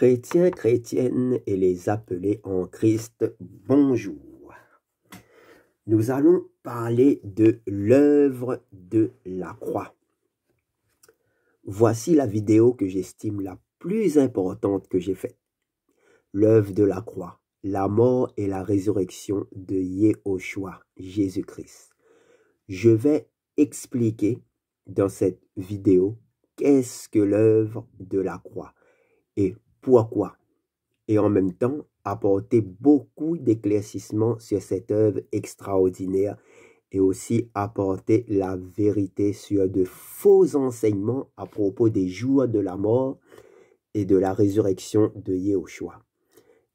Chrétiens, chrétiennes et les appelés en Christ, bonjour. Nous allons parler de l'œuvre de la croix. Voici la vidéo que j'estime la plus importante que j'ai faite. L'œuvre de la croix, la mort et la résurrection de Yehoshua, Jésus-Christ. Je vais expliquer dans cette vidéo qu'est-ce que l'œuvre de la croix et pourquoi. Et en même temps, apporter beaucoup d'éclaircissements sur cette œuvre extraordinaire et aussi apporter la vérité sur de faux enseignements à propos des jours de la mort et de la résurrection de Yehoshua.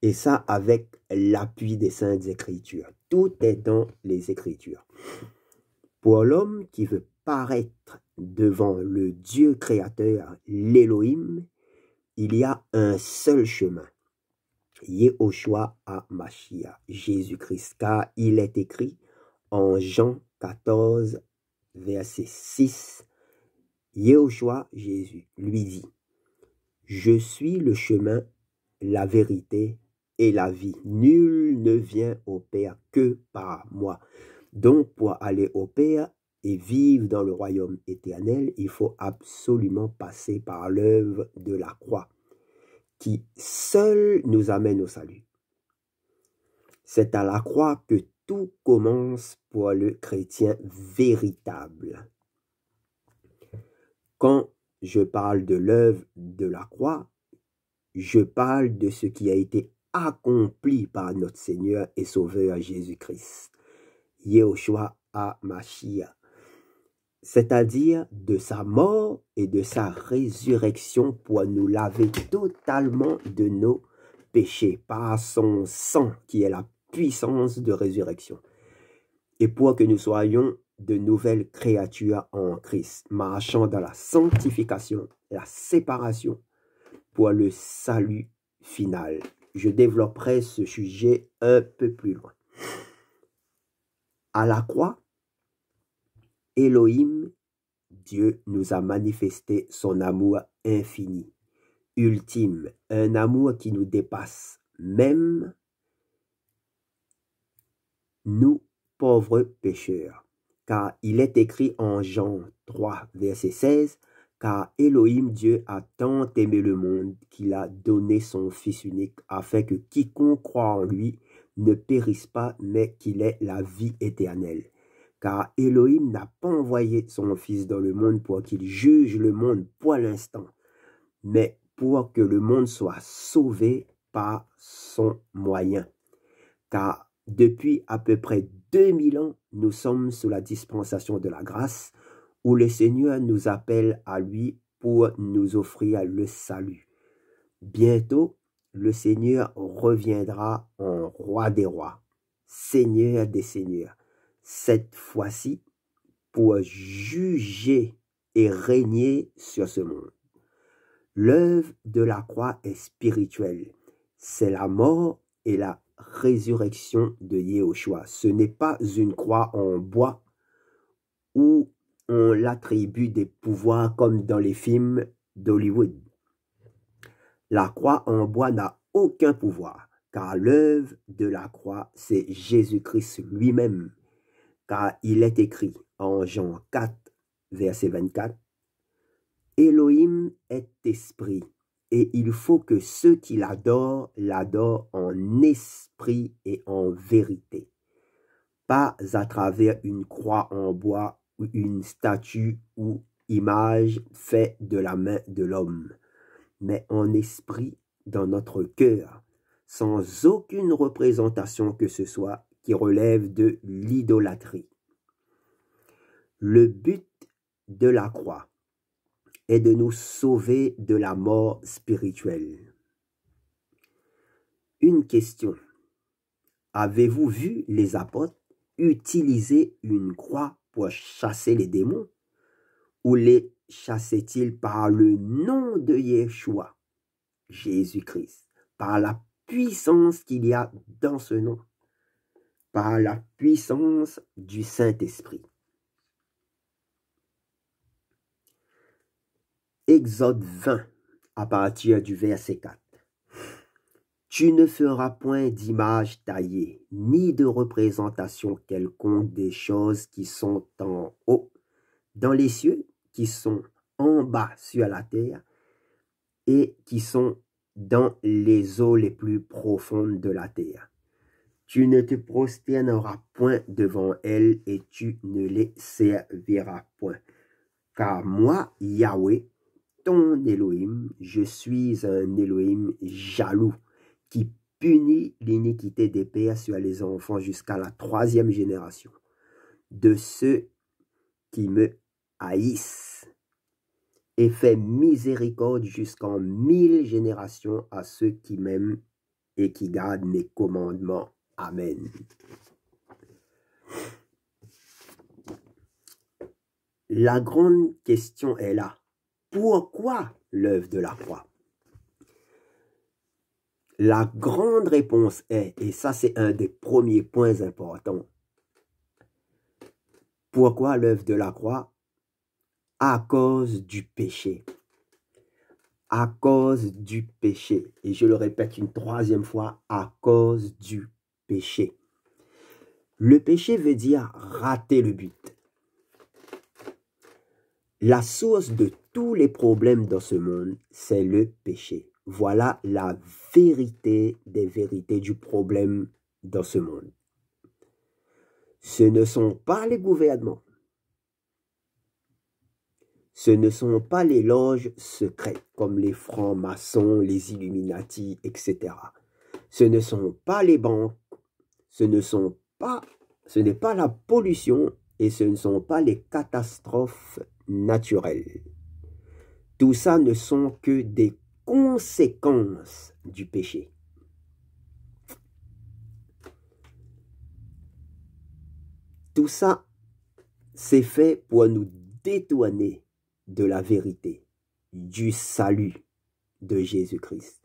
Et ça avec l'appui des Saintes Écritures. Tout est dans les Écritures. Pour l'homme qui veut paraître devant le Dieu créateur, l'Élohim, il y a un seul chemin. Yehoshua HaMashiach, Jésus-Christ, car il est écrit en Jean 14, verset 6, Yehoshua, Jésus, lui dit, « Je suis le chemin, la vérité et la vie. Nul ne vient au Père que par moi. » Donc, pour aller au Père et vivre dans le royaume éternel, il faut absolument passer par l'œuvre de la croix, qui seul nous amène au salut. C'est à la croix que tout commence pour le chrétien véritable. Quand je parle de l'œuvre de la croix, je parle de ce qui a été accompli par notre Seigneur et Sauveur Jésus-Christ, Yehoshua HaMashiach, c'est-à-dire de sa mort et de sa résurrection pour nous laver totalement de nos péchés par son sang qui est la puissance de résurrection et pour que nous soyons de nouvelles créatures en Christ, marchant dans la sanctification, la séparation pour le salut final. Je développerai ce sujet un peu plus loin. À la croix, Elohim, Dieu nous a manifesté son amour infini, ultime, un amour qui nous dépasse, même nous, pauvres pécheurs. Car il est écrit en Jean 3, verset 16, « Car Elohim, Dieu, a tant aimé le monde qu'il a donné son Fils unique, afin que quiconque croit en lui ne périsse pas, mais qu'il ait la vie éternelle. Car Elohim n'a pas envoyé son Fils dans le monde pour qu'il juge le monde pour l'instant, mais pour que le monde soit sauvé par son moyen. Car depuis à peu près 2000 ans, nous sommes sous la dispensation de la grâce, où le Seigneur nous appelle à lui pour nous offrir le salut. Bientôt, le Seigneur reviendra en roi des rois, Seigneur des seigneurs, cette fois-ci pour juger et régner sur ce monde. L'œuvre de la croix est spirituelle. C'est la mort et la résurrection de Yehoshua. Ce n'est pas une croix en bois où on l'attribue des pouvoirs comme dans les films d'Hollywood. La croix en bois n'a aucun pouvoir, car l'œuvre de la croix, c'est Jésus-Christ lui-même, car il est écrit en Jean 4, verset 24, « Elohim est esprit, et il faut que ceux qui l'adorent, l'adorent en esprit et en vérité. » Pas à travers une croix en bois ou une statue ou image faite de la main de l'homme, mais en esprit dans notre cœur, sans aucune représentation que ce soit qui relève de l'idolâtrie. Le but de la croix est de nous sauver de la mort spirituelle. Une question. Avez-vous vu les apôtres utiliser une croix pour chasser les démons? Ou les chassaient-ils par le nom de Yeshua, Jésus-Christ, par la puissance qu'il y a dans ce nom, par la puissance du Saint-Esprit? Exode 20, à partir du verset 4. Tu ne feras point d'image taillée, ni de représentation quelconque des choses qui sont en haut, dans les cieux, qui sont en bas sur la terre, et qui sont dans les eaux les plus profondes de la terre. Tu ne te prosterneras point devant elles, et tu ne les serviras point. Car moi, Yahweh, ton Elohim, je suis un Elohim jaloux, qui punit l'iniquité des pères sur les enfants jusqu'à la 3e génération de ceux qui me haïssent, et fait miséricorde jusqu'en 1000 générations à ceux qui m'aiment et qui gardent mes commandements. Amen. La grande question est là. Pourquoi l'œuvre de la croix? La grande réponse est, et ça c'est un des premiers points importants, pourquoi l'œuvre de la croix? À cause du péché. À cause du péché. Et je le répète une 3e fois, à cause du péché. Le péché veut dire rater le but. La source de tous les problèmes dans ce monde, c'est le péché. Voilà la vérité des vérités du problème dans ce monde. Ce ne sont pas les gouvernements. Ce ne sont pas les loges secrètes comme les francs-maçons, les Illuminati, etc. Ce ne sont pas les banques. Ce n'est pas la pollution et ce ne sont pas les catastrophes naturelles. Tout ça ne sont que des conséquences du péché. Tout ça, c'est fait pour nous détourner de la vérité, du salut de Jésus-Christ.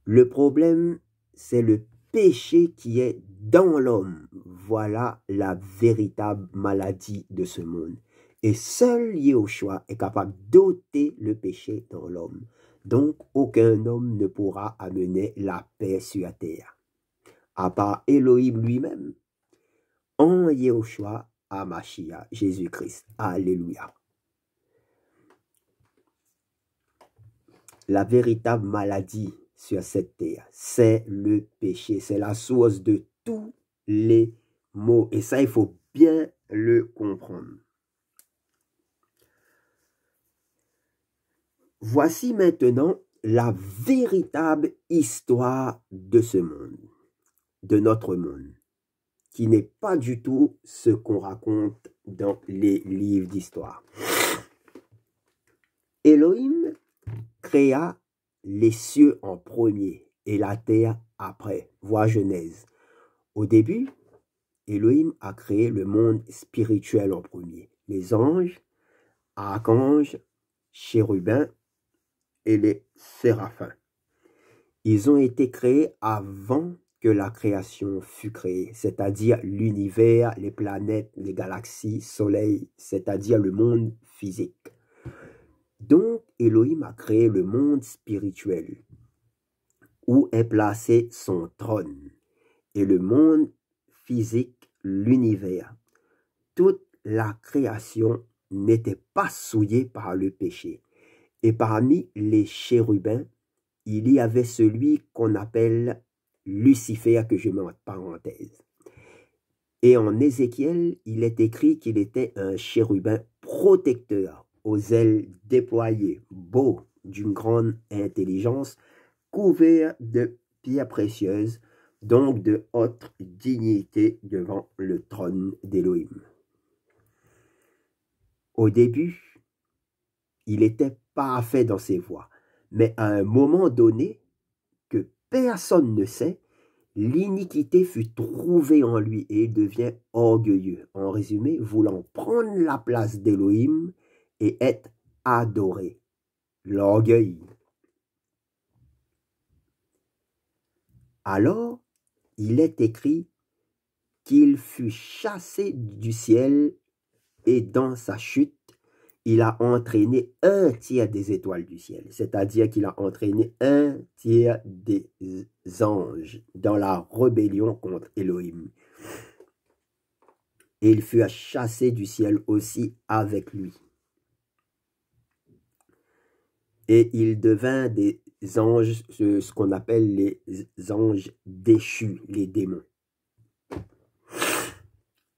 Le problème, c'est le péché qui est dans l'homme. Voilà la véritable maladie de ce monde. Et seul Yahushua est capable d'ôter le péché dans l'homme. Donc, aucun homme ne pourra amener la paix sur la terre. À part Elohim lui-même, en Yahushua HaMashiach, Jésus-Christ. Alléluia. La véritable maladie sur cette terre, c'est le péché. C'est la source de tous les maux. Et ça, il faut bien le comprendre. Voici maintenant la véritable histoire de ce monde, de notre monde, qui n'est pas du tout ce qu'on raconte dans les livres d'histoire. Elohim créa les cieux en premier et la terre après. Vois Genèse. Au début, Elohim a créé le monde spirituel en premier. Les anges, archanges, chérubins et les séraphins. Ils ont été créés avant que la création fût créée, c'est-à-dire l'univers, les planètes, les galaxies, soleil, c'est-à-dire le monde physique. Donc, Elohim a créé le monde spirituel, où est placé son trône, et le monde physique, l'univers. Toute la création n'était pas souillée par le péché. Et parmi les chérubins, il y avait celui qu'on appelle Lucifer, que je mets en parenthèse. Et en Ézéchiel, il est écrit qu'il était un chérubin protecteur, aux ailes déployées, beau, d'une grande intelligence, couvert de pierres précieuses, donc de haute dignité devant le trône d'Élohim. Au début, il était parfait dans ses voies, mais à un moment donné, que personne ne sait, l'iniquité fut trouvée en lui et il devient orgueilleux. En résumé, voulant prendre la place d'Élohim et être adoré. L'orgueil. Alors, il est écrit qu'il fut chassé du ciel et dans sa chute, il a entraîné un tiers des étoiles du ciel, c'est-à-dire qu'il a entraîné un tiers des anges dans la rébellion contre Elohim. Et il fut chassé du ciel aussi avec lui. Et il devint des anges, ce qu'on appelle les anges déchus, les démons.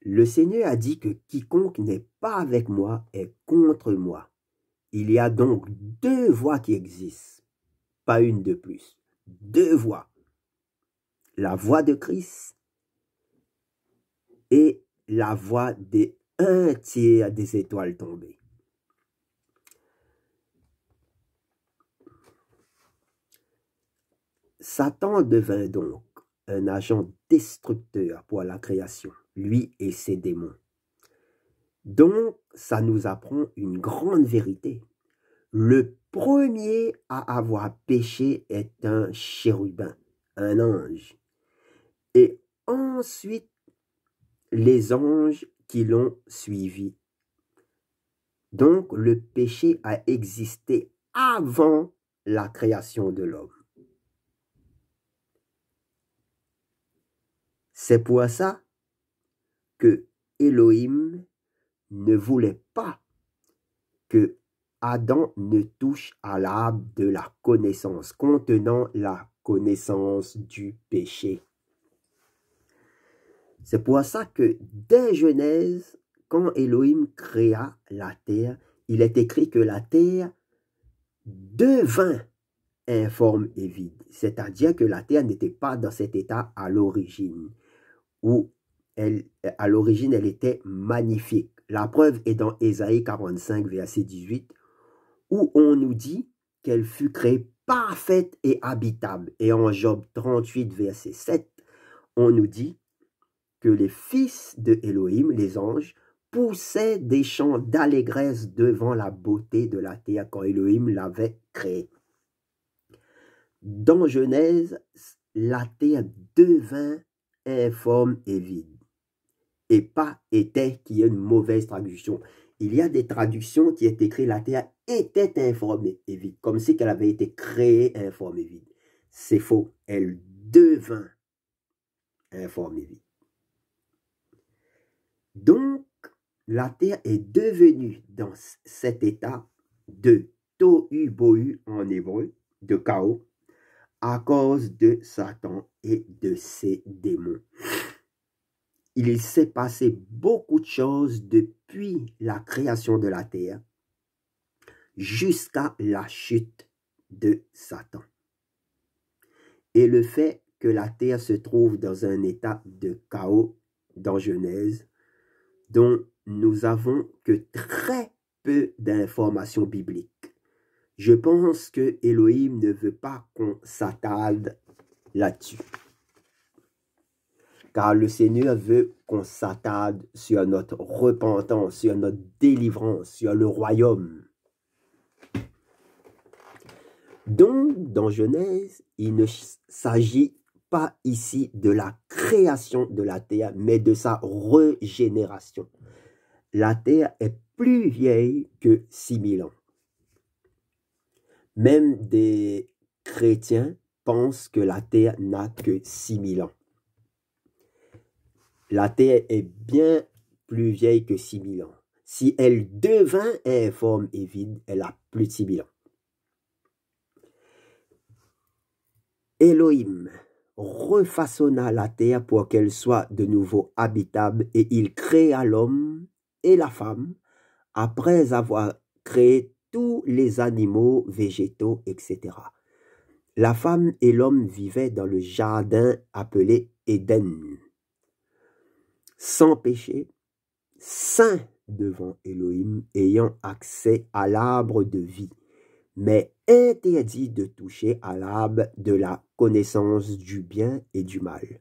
Le Seigneur a dit que quiconque n'est pas avec moi est contre moi. Il y a donc deux voies qui existent, pas une de plus. Deux voies. La voie de Christ et la voie des un tiers des étoiles tombées. Satan devint donc un agent destructeur pour la création, lui et ses démons. Donc, ça nous apprend une grande vérité. Le premier à avoir péché est un chérubin, un ange. Et ensuite, les anges qui l'ont suivi. Donc, le péché a existé avant la création de l'homme. C'est pour ça que Elohim ne voulait pas que Adam ne touche à l'arbre de la connaissance, contenant la connaissance du péché. C'est pour ça que dès Genèse, quand Elohim créa la terre, il est écrit que la terre devint informe et vide. C'est-à-dire que la terre n'était pas dans cet état à l'origine, où à l'origine elle était magnifique. La preuve est dans Ésaïe 45, verset 18, où on nous dit qu'elle fut créée parfaite et habitable. Et en Job 38, verset 7, on nous dit que les fils de Elohim, les anges, poussaient des chants d'allégresse devant la beauté de la terre quand Elohim l'avait créée. Dans Genèse, la terre devint informe et vide. Et pas était, qui est une mauvaise traduction. Il y a des traductions qui est écrit la terre était informe et vide, comme si qu'elle avait été créée informe et vide. C'est faux. Elle devint informe et vide. Donc, la terre est devenue dans cet état de tohu bohu en hébreu, de chaos, à cause de Satan et de ses démons. Il s'est passé beaucoup de choses depuis la création de la terre jusqu'à la chute de Satan. Et le fait que la terre se trouve dans un état de chaos dans Genèse, dont nous avons que très peu d'informations bibliques. Je pense que Elohim ne veut pas qu'on s'attarde là-dessus. Car le Seigneur veut qu'on s'attarde sur notre repentance, sur notre délivrance, sur le royaume. Donc, dans Genèse, il ne s'agit pas ici de la création de la terre, mais de sa régénération. La terre est plus vieille que 6000 ans. Même des chrétiens pensent que la terre n'a que 6000 ans. La terre est bien plus vieille que 6000 ans. Si elle devint informe et vide, elle a plus de 6000 ans. Elohim refaçonna la terre pour qu'elle soit de nouveau habitable et il créa l'homme et la femme après avoir créé tous les animaux, végétaux, etc. La femme et l'homme vivaient dans le jardin appelé Éden, sans péché, saints devant Elohim, ayant accès à l'arbre de vie, mais interdit de toucher à l'arbre de la connaissance du bien et du mal.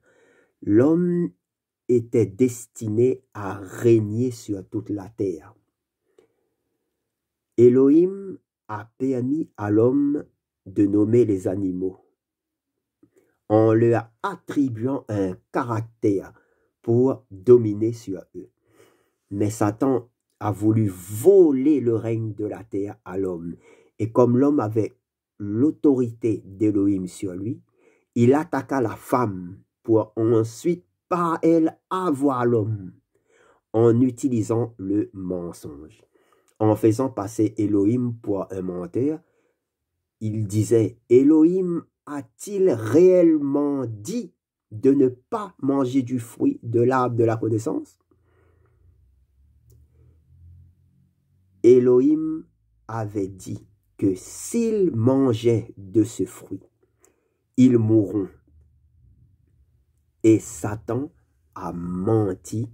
L'homme était destiné à régner sur toute la terre. Elohim a permis à l'homme de nommer les animaux en leur attribuant un caractère pour dominer sur eux. Mais Satan a voulu voler le règne de la terre à l'homme. Et comme l'homme avait l'autorité d'Élohim sur lui, il attaqua la femme pour ensuite par elle avoir l'homme en utilisant le mensonge. En faisant passer Élohim pour un menteur, il disait, Élohim a-t-il réellement dit de ne pas manger du fruit de l'arbre de la connaissance? Élohim avait dit que s'ils mangeaient de ce fruit, ils mourront. Et Satan a menti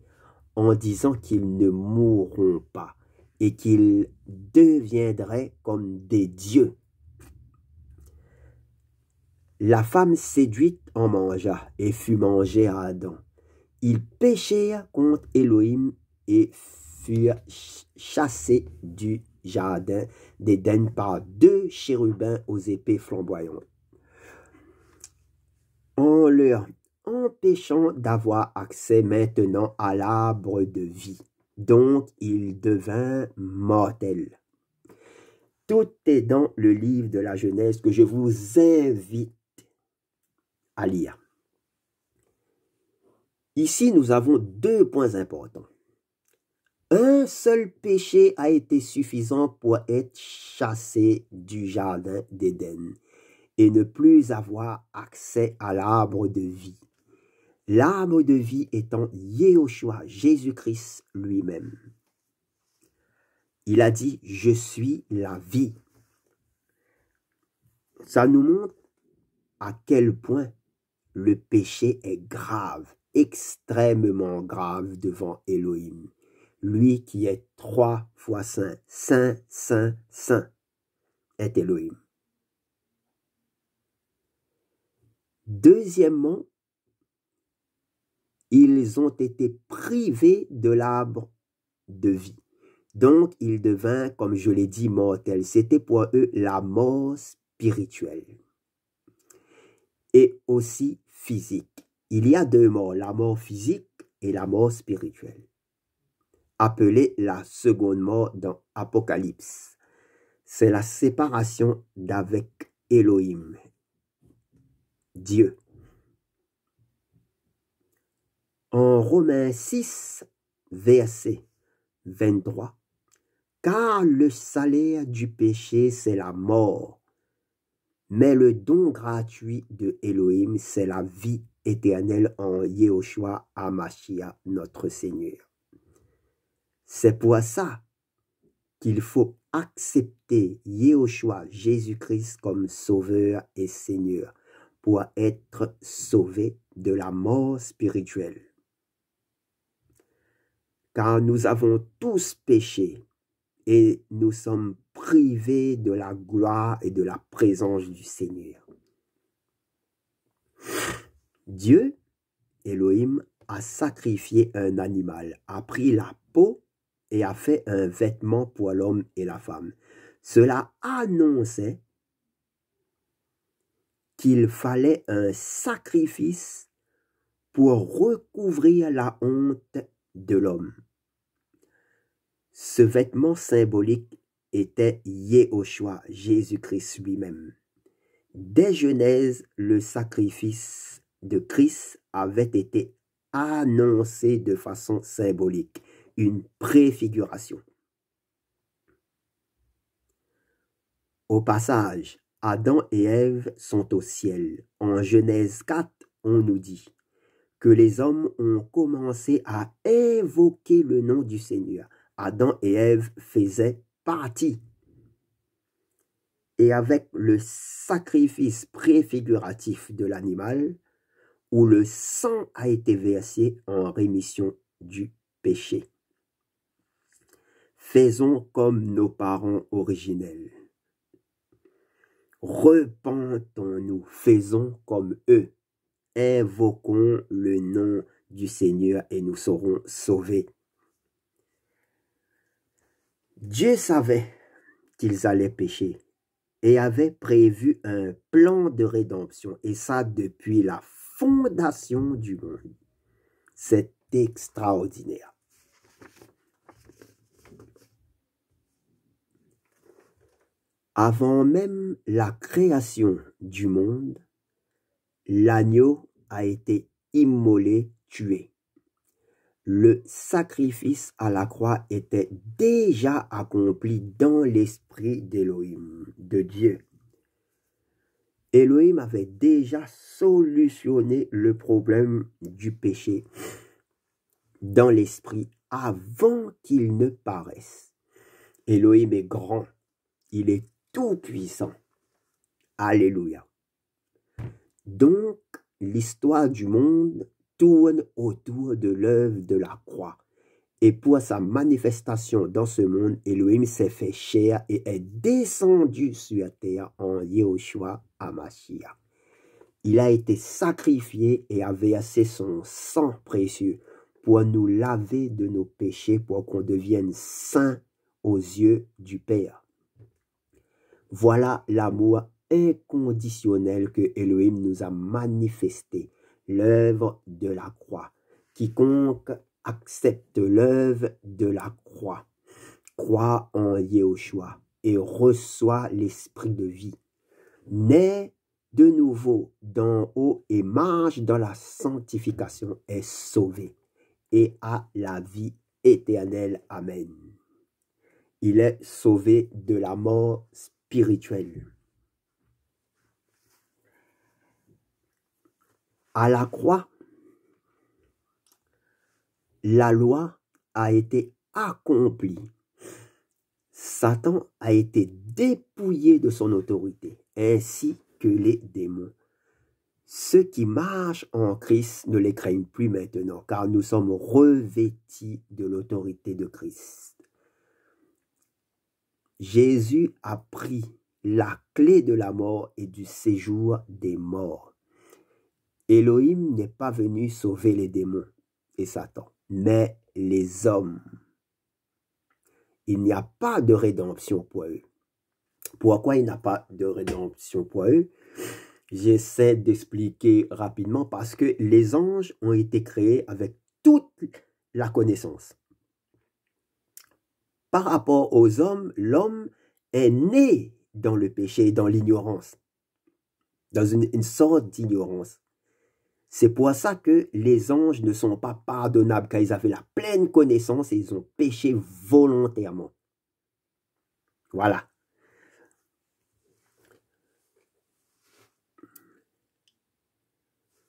en disant qu'ils ne mourront pas et qu'ils deviendraient comme des dieux. La femme séduite en mangea et fut mangée à Adam. Ils péchèrent contre Élohim et furent chassés du jardin d'Éden par 2 chérubins aux épées flamboyantes, en leur empêchant d'avoir accès maintenant à l'arbre de vie. Donc il devint mortel. Tout est dans le livre de la Genèse que je vous invite à lire. Ici, nous avons 2 points importants. Un seul péché a été suffisant pour être chassé du jardin d'Éden et ne plus avoir accès à l'arbre de vie. L'arbre de vie étant Yehoshua, Jésus-Christ lui-même. Il a dit, je suis la vie. Ça nous montre à quel point le péché est grave, extrêmement grave devant Élohim. Lui qui est 3 fois saint, saint, saint, saint, est Élohim. Deuxièmement, ils ont été privés de l'arbre de vie. Donc, ils devinrent, comme je l'ai dit, mortels. C'était pour eux la mort spirituelle et aussi physique. Il y a 2 morts, la mort physique et la mort spirituelle, appelée la seconde mort dans Apocalypse. C'est la séparation d'avec Élohim, Dieu. En Romains 6, verset 23, car le salaire du péché, c'est la mort, mais le don gratuit de Élohim, c'est la vie éternelle en Yehoshua HaMashiach, notre Seigneur. C'est pour ça qu'il faut accepter Yehoshua, Jésus-Christ, comme Sauveur et Seigneur, pour être sauvé de la mort spirituelle. Car nous avons tous péché et nous sommes privés de la gloire et de la présence du Seigneur. Dieu, Élohim, a sacrifié un animal, a pris la peau et a fait un vêtement pour l'homme et la femme. Cela annonçait qu'il fallait un sacrifice pour recouvrir la honte de l'homme. Ce vêtement symbolique était Yehoshua, Jésus-Christ lui-même. Dès Genèse, le sacrifice de Christ avait été annoncé de façon symbolique, une préfiguration. Au passage, Adam et Ève sont au ciel. En Genèse 4, on nous dit que les hommes ont commencé à invoquer le nom du Seigneur. Adam et Ève faisaient partie. Et avec le sacrifice préfiguratif de l'animal, où le sang a été versé en rémission du péché. Faisons comme nos parents originels. Repentons-nous, faisons comme eux. Invoquons le nom du Seigneur et nous serons sauvés. Dieu savait qu'ils allaient pécher et avait prévu un plan de rédemption, et ça depuis la fondation du monde. C'est extraordinaire. Avant même la création du monde, l'agneau a été immolé, tué. Le sacrifice à la croix était déjà accompli dans l'esprit d'Élohim, de Dieu. Élohim avait déjà solutionné le problème du péché dans l'esprit avant qu'il ne paraisse. Élohim est grand, il est tout-puissant. Alléluia. Donc, l'histoire du monde tourne autour de l'œuvre de la croix. Et pour sa manifestation dans ce monde, Élohim s'est fait chair et est descendu sur la terre en Yehoshua HaMashiach. Il a été sacrifié et a versé son sang précieux pour nous laver de nos péchés, pour qu'on devienne saints aux yeux du Père. Voilà l'amour inconditionnel que Élohim nous a manifesté, l'œuvre de la croix. Quiconque accepte l'œuvre de la croix, croit en Yehoshua et reçoit l'esprit de vie, naît de nouveau d'en haut et marche dans la sanctification, est sauvé et a la vie éternelle. Amen. Il est sauvé de la mort spirituelle. À la croix, la loi a été accomplie. Satan a été dépouillé de son autorité, ainsi que les démons. Ceux qui marchent en Christ ne les craignent plus maintenant, car nous sommes revêtis de l'autorité de Christ. Jésus a pris la clé de la mort et du séjour des morts. Élohim n'est pas venu sauver les démons et Satan, mais les hommes. Il n'y a pas de rédemption pour eux. Pourquoi il n'y a pas de rédemption pour eux? J'essaie d'expliquer rapidement parce que les anges ont été créés avec toute la connaissance. Par rapport aux hommes, l'homme est né dans le péché et dans l'ignorance, dans une sorte d'ignorance. C'est pour ça que les anges ne sont pas pardonnables, car ils avaient la pleine connaissance et ils ont péché volontairement. Voilà.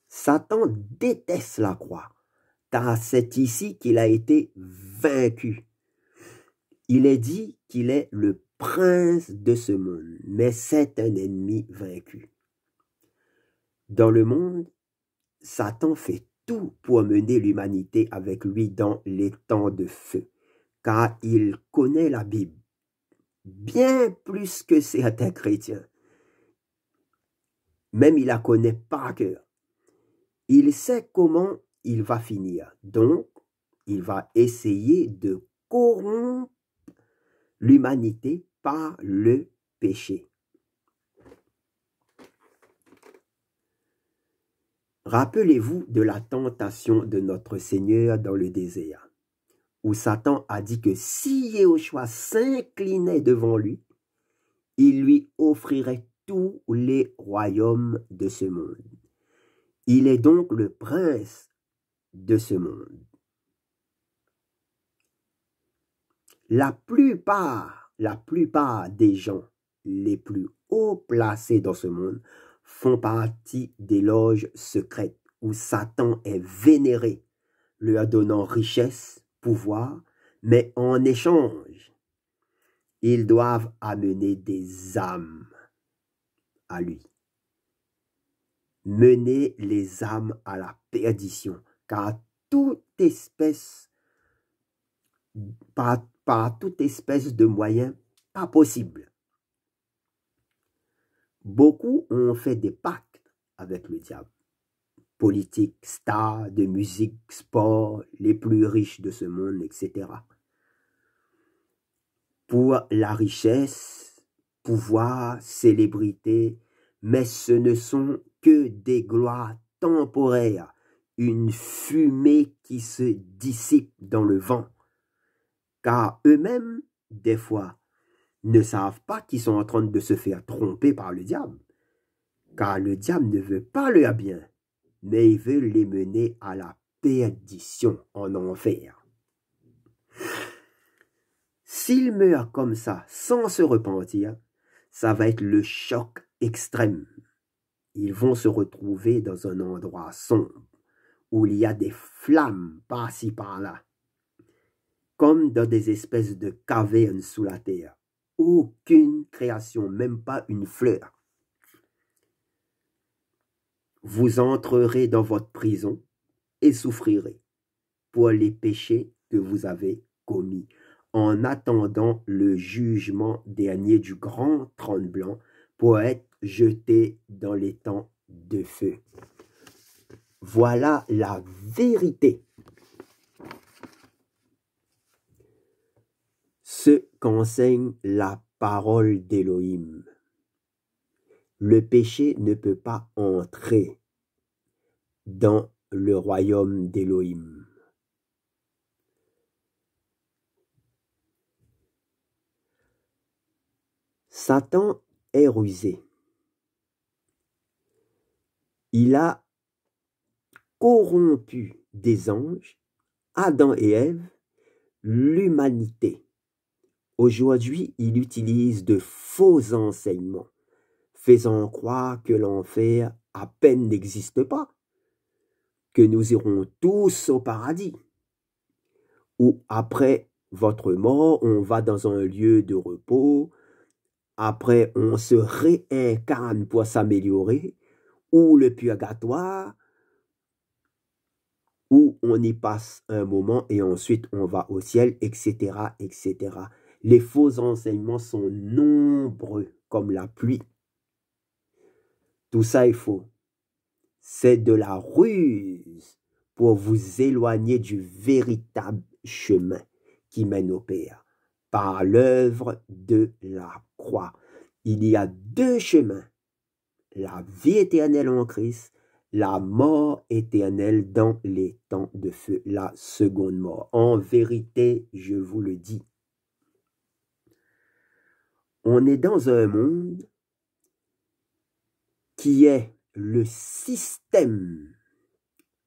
Satan déteste la croix, car c'est ici qu'il a été vaincu. Il est dit qu'il est le prince de ce monde, mais c'est un ennemi vaincu. Dans le monde, Satan fait tout pour mener l'humanité avec lui dans les temps de feu, car il connaît la Bible, bien plus que certains chrétiens. Même il la connaît par cœur. Il sait comment il va finir, donc il va essayer de corrompre l'humanité par le péché. Rappelez-vous de la tentation de notre Seigneur dans le désert, où Satan a dit que si Yehoshua s'inclinait devant lui, il lui offrirait tous les royaumes de ce monde. Il est donc le prince de ce monde. La plupart des gens les plus haut placés dans ce monde font partie des loges secrètes où Satan est vénéré, leur donnant richesse, pouvoir, mais en échange, ils doivent amener des âmes à lui. Mener les âmes à la perdition, car toute espèce, par toute espèce de moyens, pas possible. Beaucoup ont fait des pactes avec le diable. Politique, stars de musique, sport, les plus riches de ce monde, etc. Pour la richesse, pouvoir, célébrité, mais ce ne sont que des gloires temporaires, une fumée qui se dissipe dans le vent, car eux-mêmes, des fois, ne savent pas qu'ils sont en train de se faire tromper par le diable. Car le diable ne veut pas leur bien, mais il veut les mener à la perdition, en enfer. S'ils meurent comme ça, sans se repentir, ça va être le choc extrême. Ils vont se retrouver dans un endroit sombre, où il y a des flammes par-ci par-là, comme dans des espèces de cavernes sous la terre. Aucune création, même pas une fleur. Vous entrerez dans votre prison et souffrirez pour les péchés que vous avez commis, en attendant le jugement dernier du grand trône blanc pour être jeté dans les temps de feu. Voilà la vérité. Ce qu'enseigne la parole d'Élohim. Le péché ne peut pas entrer dans le royaume d'Élohim. Satan est rusé. Il a corrompu des anges, Adam et Ève, l'humanité. Aujourd'hui, il utilise de faux enseignements, faisant croire que l'enfer à peine n'existe pas, que nous irons tous au paradis, ou après votre mort, on va dans un lieu de repos, après on se réincarne pour s'améliorer, ou le purgatoire, où on y passe un moment et ensuite on va au ciel, etc., etc. Les faux enseignements sont nombreux comme la pluie. Tout ça est faux. C'est de la ruse pour vous éloigner du véritable chemin qui mène au Père, par l'œuvre de la croix. Il y a deux chemins, la vie éternelle en Christ, la mort éternelle dans les temps de feu, la seconde mort. En vérité, je vous le dis, on est dans un monde qui est le système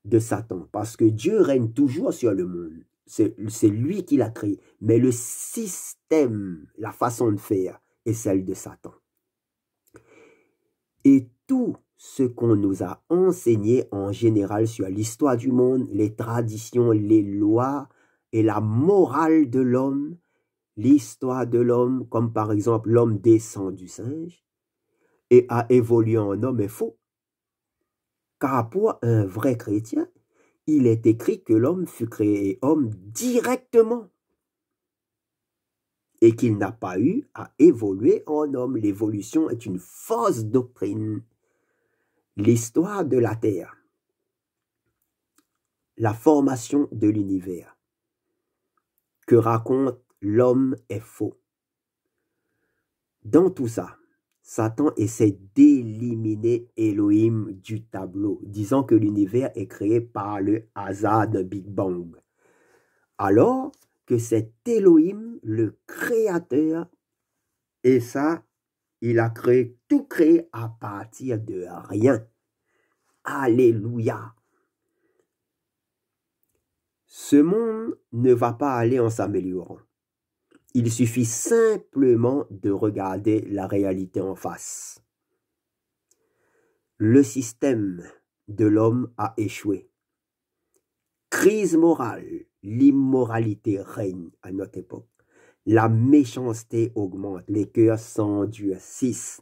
de Satan, parce que Dieu règne toujours sur le monde. C'est lui qui l'a créé. Mais le système, la façon de faire, est celle de Satan. Et tout ce qu'on nous a enseigné en général sur l'histoire du monde, les traditions, les lois et la morale de l'homme, l'histoire de l'homme, comme par exemple l'homme descend du singe et a évolué en homme, est faux. Car pour un vrai chrétien, il est écrit que l'homme fut créé homme directement et qu'il n'a pas eu à évoluer en homme. L'évolution est une fausse doctrine. L'histoire de la Terre, la formation de l'univers que raconte l'homme est faux. Dans tout ça, Satan essaie d'éliminer Elohim du tableau, disant que l'univers est créé par le hasard d'un Big Bang. Alors que c'est Elohim, le créateur, et ça, il a tout créé à partir de rien. Alléluia. Ce monde ne va pas aller en s'améliorant. Il suffit simplement de regarder la réalité en face. Le système de l'homme a échoué. Crise morale, l'immoralité règne à notre époque. La méchanceté augmente, les cœurs s'endurcissent.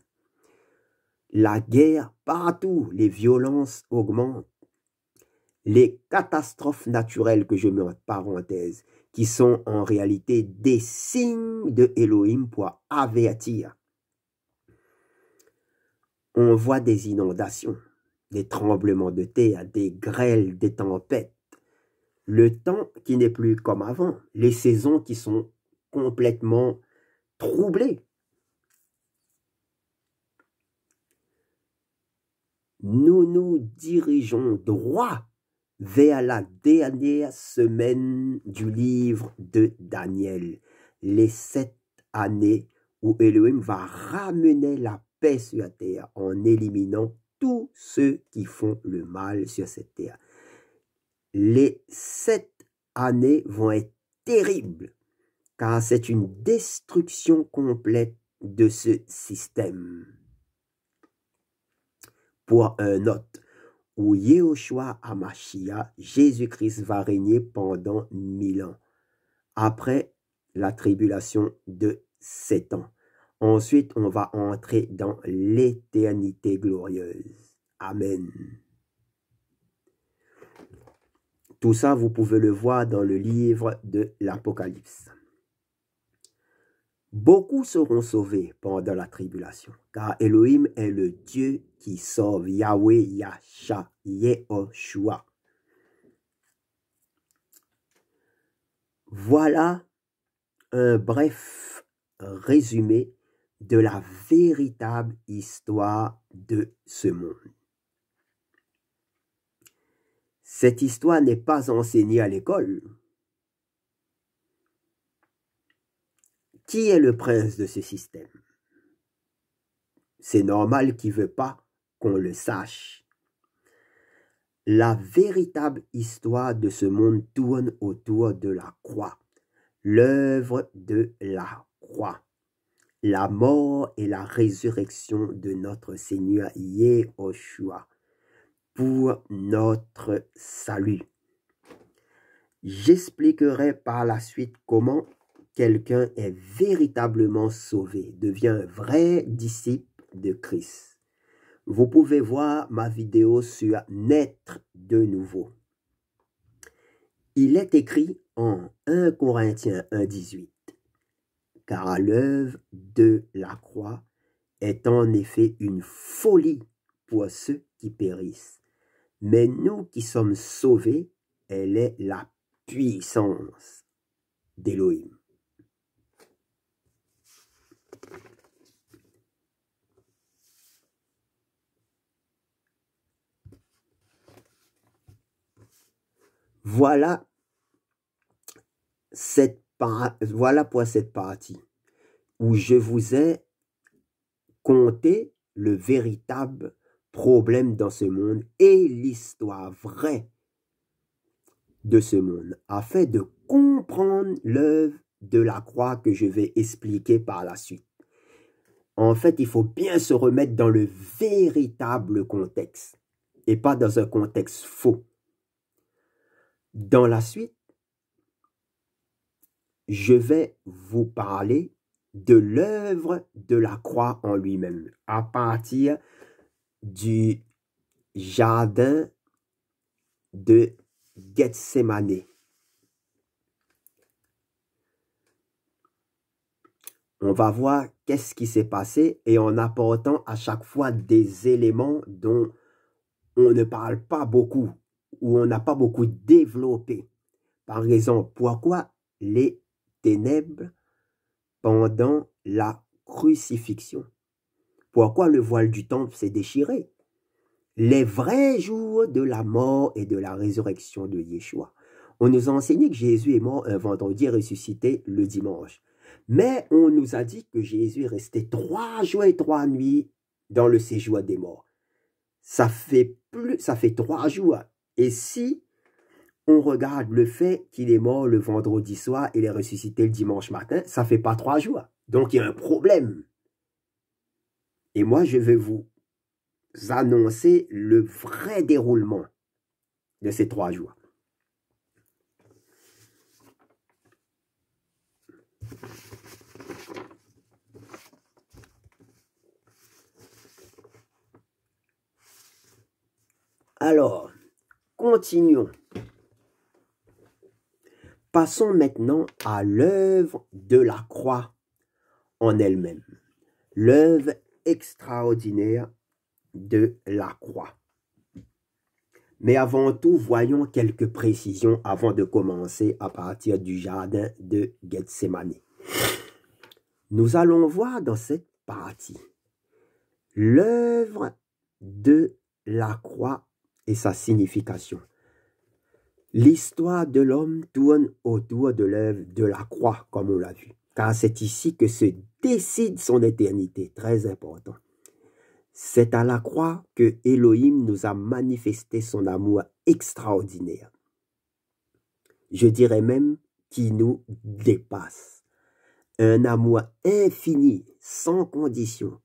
La guerre partout, les violences augmentent. Les catastrophes naturelles que je mets en parenthèse, qui sont en réalité des signes de Elohim pour avertir. On voit des inondations, des tremblements de terre, des grêles, des tempêtes. Le temps qui n'est plus comme avant, les saisons qui sont complètement troublées. Nous nous dirigeons droit vers la dernière semaine du livre de Daniel, les 7 années où Elohim va ramener la paix sur la terre en éliminant tous ceux qui font le mal sur cette terre. Les 7 années vont être terribles, car c'est une destruction complète de ce système. Pour un autre, où Yehoshua HaMashiach, Jésus-Christ va régner pendant 1000 ans, après la tribulation de 7 ans. Ensuite, on va entrer dans l'éternité glorieuse. Amen. Tout ça, vous pouvez le voir dans le livre de l'Apocalypse. Beaucoup seront sauvés pendant la tribulation, car Elohim est le Dieu qui sauve, Yahweh, Yasha, Yehoshua. Voilà un bref résumé de la véritable histoire de ce monde. Cette histoire n'est pas enseignée à l'école. Qui est le prince de ce système? C'est normal qu'il ne veut pas qu'on le sache. La véritable histoire de ce monde tourne autour de la croix, l'œuvre de la croix, la mort et la résurrection de notre Seigneur Yehoshua pour notre salut. J'expliquerai par la suite comment quelqu'un est véritablement sauvé, devient un vrai disciple de Christ. Vous pouvez voir ma vidéo sur Naître de nouveau. Il est écrit en 1 Corinthiens 1,18 « Car l'œuvre de la croix est en effet une folie pour ceux qui périssent. Mais nous qui sommes sauvés, elle est la puissance d'Élohim. » Voilà pour cette partie où je vous ai conté le véritable problème dans ce monde et l'histoire vraie de ce monde, afin de comprendre l'œuvre de la croix que je vais expliquer par la suite. En fait, il faut bien se remettre dans le véritable contexte et pas dans un contexte faux. Dans la suite, je vais vous parler de l'œuvre de la croix en lui-même, à partir du jardin de Gethsémane. On va voir qu'est-ce qui s'est passé et en apportant à chaque fois des éléments dont on ne parle pas beaucoup ou on n'a pas beaucoup développé. Par exemple, pourquoi les ténèbres pendant la crucifixion? Pourquoi le voile du temple s'est déchiré? Les vrais jours de la mort et de la résurrection de Yeshua. On nous a enseigné que Jésus est mort un vendredi et ressuscité le dimanche. Mais on nous a dit que Jésus est resté 3 jours et 3 nuits dans le séjour des morts. Ça fait 3 jours. Et si on regarde le fait qu'il est mort le vendredi soir et il est ressuscité le dimanche matin, ça ne fait pas 3 jours. Donc il y a un problème. Et moi, je vais vous annoncer le vrai déroulement de ces 3 jours. Alors, continuons. Passons maintenant à l'œuvre de la croix en elle-même. L'œuvre extraordinaire de la croix. Mais avant tout, voyons quelques précisions avant de commencer à partir du jardin de Gethsémane. Nous allons voir dans cette partie l'œuvre de la croix et sa signification. L'histoire de l'homme tourne autour de l'œuvre de la croix, comme on l'a vu, car c'est ici que se décide son éternité. Très important. C'est à la croix que Elohim nous a manifesté son amour extraordinaire. Je dirais même qui nous dépasse. Un amour infini, sans condition.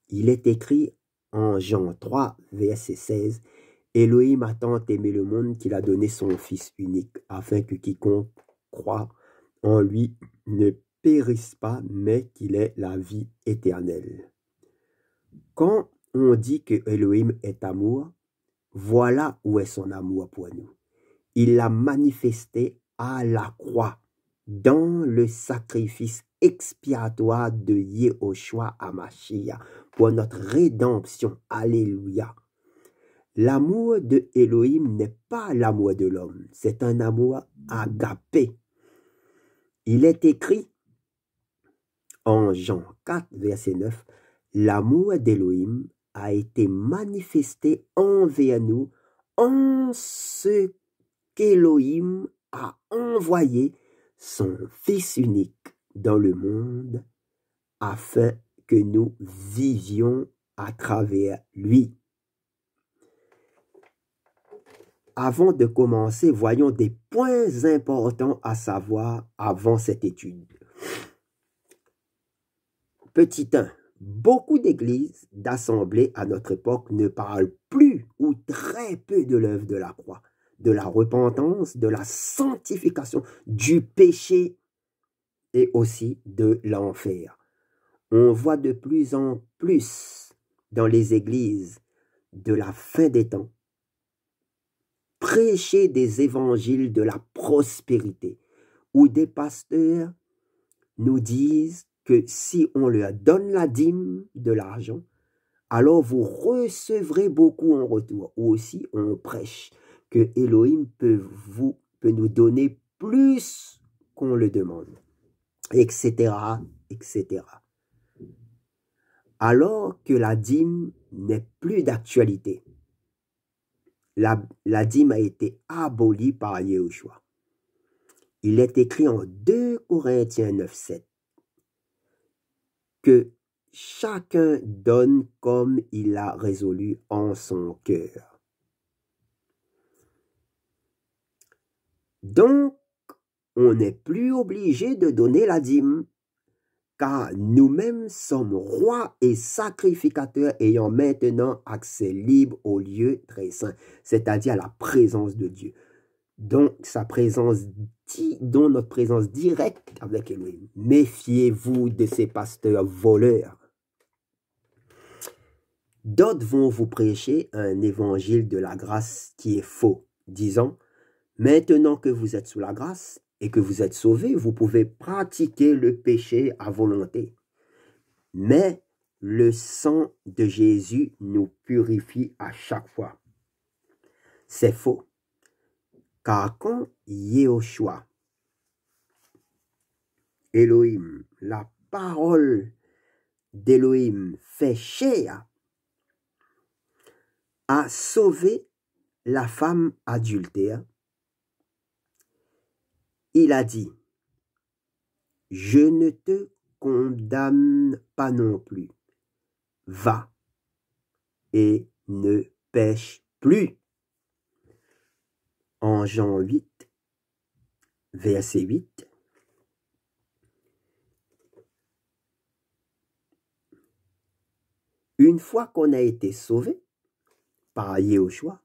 Il est écrit en Jean 3, verset 16, « Elohim a tant aimé le monde qu'il a donné son Fils unique, afin que quiconque croit en lui ne périsse pas, mais qu'il ait la vie éternelle. » Quand on dit que Elohim est amour, voilà où est son amour pour nous. Il l'a manifesté à la croix, dans le sacrifice expiatoire de Yehoshua HaMashiach pour notre rédemption. Alléluia. L'amour de Elohim n'est pas l'amour de l'homme, c'est un amour agapé. Il est écrit en Jean 4, verset 9, « L'amour d'Elohim a été manifesté envers nous en ce qu'Elohim a envoyé son Fils unique dans le monde afin que nous vivions à travers lui. » Avant de commencer, voyons des points importants à savoir avant cette étude. Petit 1. Beaucoup d'églises, d'assemblées à notre époque ne parlent plus ou très peu de l'œuvre de la croix, de la repentance, de la sanctification, du péché et aussi de l'enfer. On voit de plus en plus dans les églises de la fin des temps prêcher des évangiles de la prospérité, où des pasteurs nous disent que si on leur donne la dîme de l'argent, alors vous recevrez beaucoup en retour. Ou aussi on prêche que Elohim peut nous donner plus qu'on le demande, etc., etc. Alors que la dîme n'est plus d'actualité. La dîme a été abolie par Yehoshua. Il est écrit en 2 Corinthiens 9, 7 que chacun donne comme il a résolu en son cœur. Donc, on n'est plus obligé de donner la dîme, car nous-mêmes sommes rois et sacrificateurs ayant maintenant accès libre au lieu très saint, c'est-à-dire à la présence de Dieu. Donc, dont notre présence directe avec Elohim. Méfiez-vous de ces pasteurs voleurs. D'autres vont vous prêcher un évangile de la grâce qui est faux, disant, maintenant que vous êtes sous la grâce et que vous êtes sauvés, vous pouvez pratiquer le péché à volonté. Mais le sang de Jésus nous purifie à chaque fois. C'est faux. Car quand Yehoshua, Elohim, la parole d'Elohim fait chair, a sauvé la femme adultère, il a dit, je ne te condamne pas non plus, va et ne pêche plus. En Jean 8, verset 8, une fois qu'on a été sauvé par Yehoshua,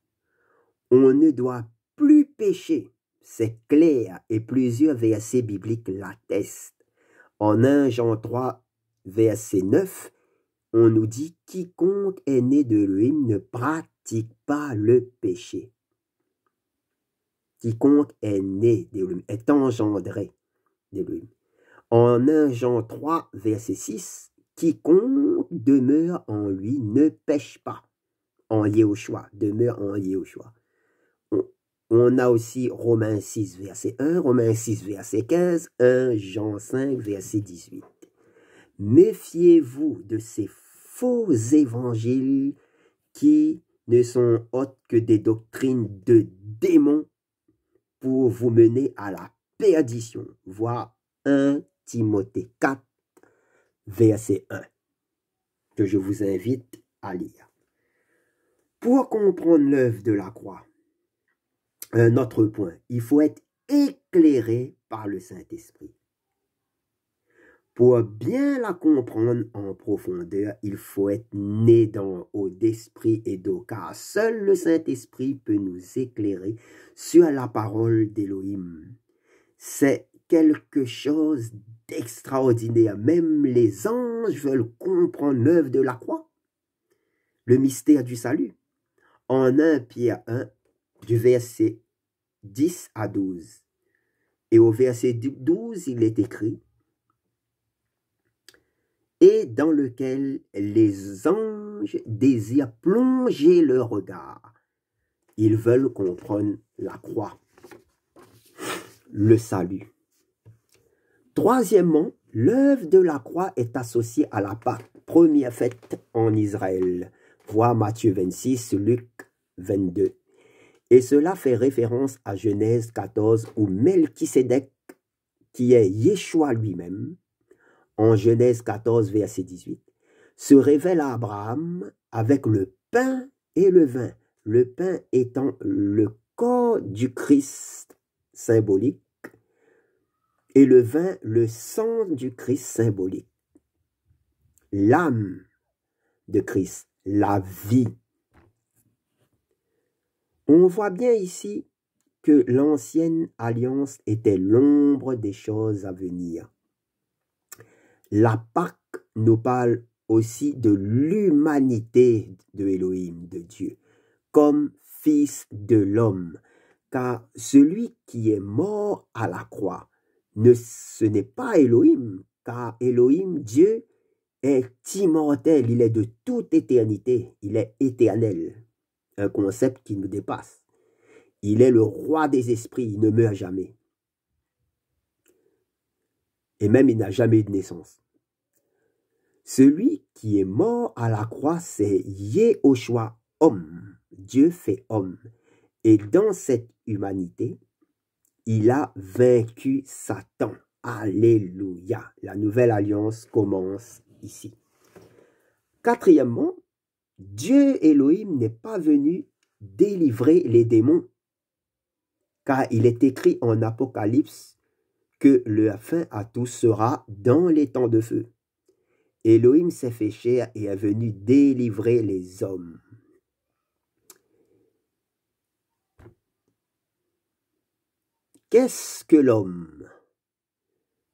on ne doit plus pécher. C'est clair et plusieurs versets bibliques l'attestent. En 1 Jean 3, verset 9, on nous dit « Quiconque est né de lui ne pratique pas le péché. » Quiconque est né de lui, est engendré de lui. En 1 Jean 3, verset 6, « Quiconque demeure en lui ne pêche pas. » En Yehoshua, demeure en Yehoshua. On a aussi Romains 6, verset 1, Romains 6, verset 15, 1 Jean 5, verset 18. Méfiez-vous de ces faux évangiles qui ne sont autres que des doctrines de démons pour vous mener à la perdition. Voir 1 Timothée 4, verset 1, que je vous invite à lire. Pour comprendre l'œuvre de la croix, un autre point, il faut être éclairé par le Saint-Esprit. Pour bien la comprendre en profondeur, il faut être né d'en haut d'esprit et d'eau, car seul le Saint-Esprit peut nous éclairer sur la parole d'Élohim. C'est quelque chose d'extraordinaire. Même les anges veulent comprendre l'œuvre de la croix, le mystère du salut. En 1 Pierre 1, du verset 10 à 12. Et au verset 12, il est écrit: et dans lequel les anges désirent plonger leur regard. Ils veulent comprendre la croix, le salut. Troisièmement, l'œuvre de la croix est associée à la Pâque, première fête en Israël. Voir Matthieu 26, Luc 22. Et cela fait référence à Genèse 14, où Melchisédek, qui est Yeshua lui-même, en Genèse 14, verset 18, se révèle à Abraham avec le pain et le vin, le pain étant le corps du Christ symbolique et le vin le sang du Christ symbolique. L'âme de Christ, la vie. On voit bien ici que l'ancienne alliance était l'ombre des choses à venir. La Pâque nous parle aussi de l'humanité de Elohim, de Dieu, comme fils de l'homme, car celui qui est mort à la croix, ce n'est pas Elohim, car Elohim, Dieu, est immortel, il est de toute éternité, il est éternel, un concept qui nous dépasse. Il est le roi des esprits, il ne meurt jamais. Et même il n'a jamais eu de naissance. Celui qui est mort à la croix, c'est Yehoshua, homme. Dieu fait homme. Et dans cette humanité, il a vaincu Satan. Alléluia. La nouvelle alliance commence ici. Quatrièmement, Dieu Elohim n'est pas venu délivrer les démons, car il est écrit en Apocalypse que la fin à tous sera dans les temps de feu. Elohim s'est fait chair et est venu délivrer les hommes. Qu'est-ce que l'homme,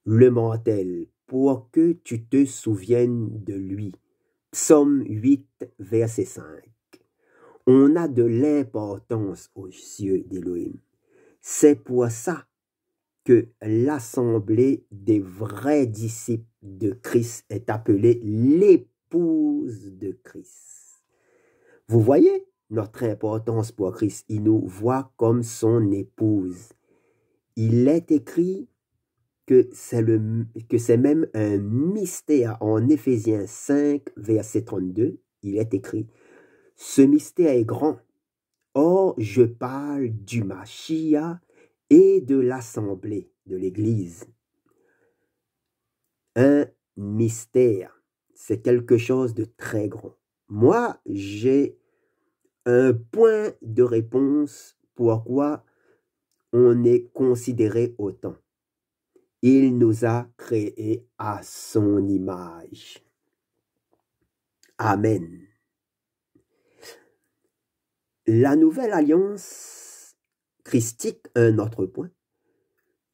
le mortel, pour que tu te souviennes de lui? Psaume 8, verset 5. On a de l'importance aux yeux d'Elohim. C'est pour ça que l'assemblée des vrais disciples de Christ est appelée l'épouse de Christ. Vous voyez notre importance pour Christ. Il nous voit comme son épouse. Il est écrit que c'est même un mystère. En Éphésiens 5, verset 32, il est écrit: ce mystère est grand. Or, je parle du Mashiach et de l'assemblée de l'Église. Un mystère, c'est quelque chose de très grand. Moi, j'ai un point de réponse pourquoi on est considéré autant. Il nous a créés à son image. Amen. La nouvelle alliance christique, un autre point,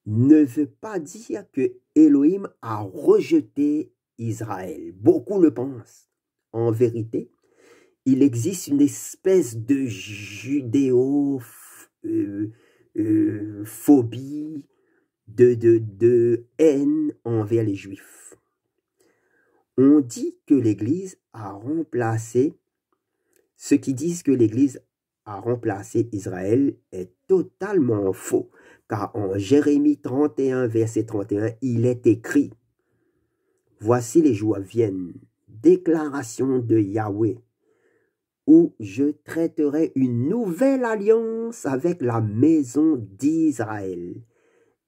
ne veut pas dire que Elohim a rejeté Israël. Beaucoup le pensent. En vérité, il existe une espèce de judéo-phobie, de haine envers les Juifs. On dit que l'Église a remplacé, ceux qui disent que l'Église a remplacé Israël est totalement faux. Car en Jérémie 31, verset 31, il est écrit: voici les jours viennent, déclaration de Yahweh, où je traiterai une nouvelle alliance avec la maison d'Israël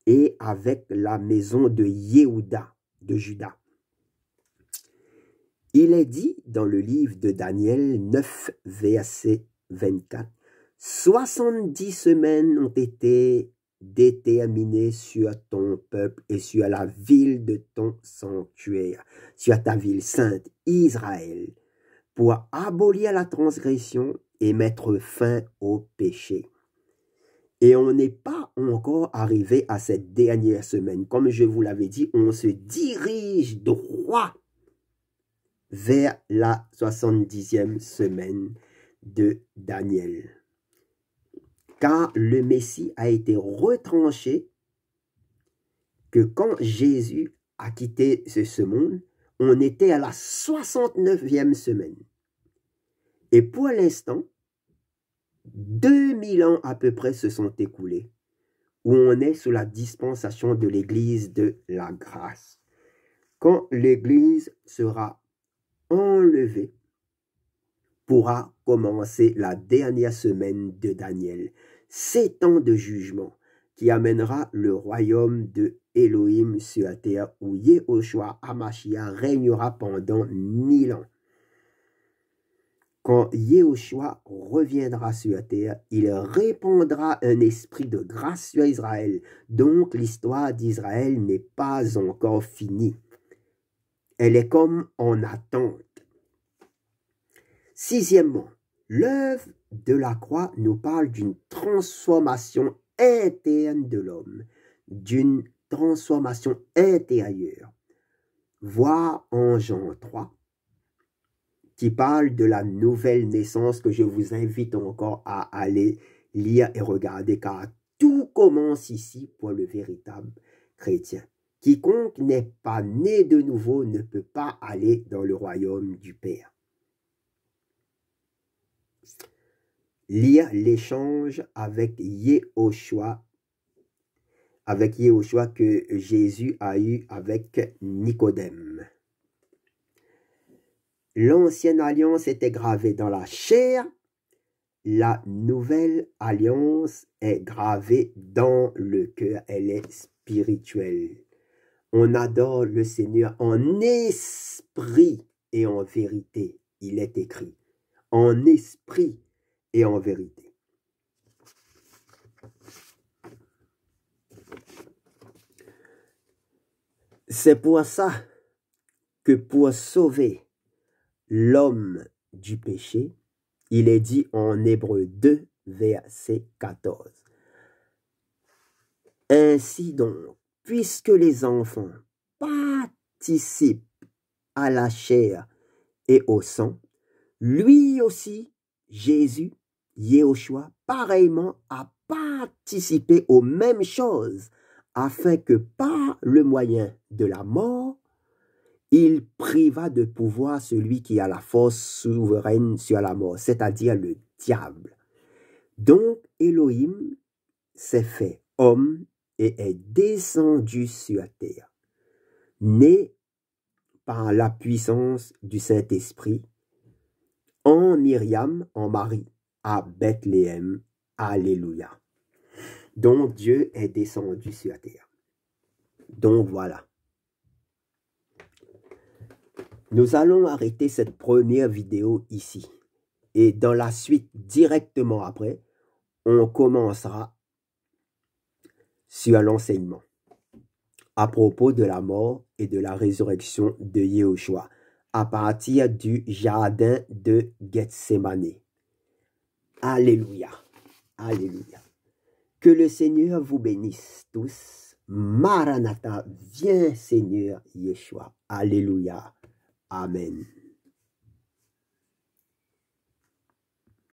et avec la maison de Yehuda, de Juda. Il est dit dans le livre de Daniel 9, verset 24, 70 semaines ont été déterminées sur ton peuple et sur la ville de ton sanctuaire, sur ta ville sainte, Israël, pour abolir la transgression et mettre fin au péché. Et on n'est pas encore arrivé à cette dernière semaine. Comme je vous l'avais dit, on se dirige droit vers la 70e semaine de Daniel. Car le Messie a été retranché que quand Jésus a quitté ce monde, on était à la 69e semaine. Et pour l'instant, 2000 ans à peu près se sont écoulés, où on est sous la dispensation de l'Église de la grâce. Quand l'Église sera enlevée, pourra commencer la dernière semaine de Daniel, 7 ans de jugement qui amènera le royaume de Elohim sur la terre, où Yehoshua HaMashiach régnera pendant 1000 ans. Quand Yehoshua reviendra sur la terre, il répandra un esprit de grâce sur Israël. Donc l'histoire d'Israël n'est pas encore finie. Elle est comme en attente. Sixièmement, l'œuvre de la croix nous parle d'une transformation interne de l'homme, d'une transformation intérieure. Voir en Jean 3, qui parle de la nouvelle naissance, que je vous invite encore à aller lire et regarder, car tout commence ici pour le véritable chrétien. Quiconque n'est pas né de nouveau ne peut pas aller dans le royaume du Père. Lire l'échange avec Yehoshua que Jésus a eu avec Nicodème. L'ancienne alliance était gravée dans la chair, la nouvelle alliance est gravée dans le cœur, elle est spirituelle. On adore le Seigneur en esprit et en vérité, il est écrit, en esprit et en vérité. C'est pour ça que pour sauver l'homme du péché, il est dit en Hébreux 2, verset 14. Ainsi donc, puisque les enfants participent à la chair et au sang, lui aussi, Jésus, Yehoshua, pareillement a participé aux mêmes choses, afin que par le moyen de la mort, il priva de pouvoir celui qui a la force souveraine sur la mort, c'est-à-dire le diable. Donc Elohim s'est fait homme et est descendu sur la terre, né par la puissance du Saint-Esprit, en Myriam, en Marie, à Bethléem. Alléluia. Donc Dieu est descendu sur la terre. Donc voilà. Nous allons arrêter cette première vidéo ici. Et dans la suite, directement après, on commencera sur l'enseignement à propos de la mort et de la résurrection de Yehoshua à partir du jardin de Gethsémane. Alléluia. Alléluia. Que le Seigneur vous bénisse tous. Maranatha, viens Seigneur Yeshua. Alléluia. Amen.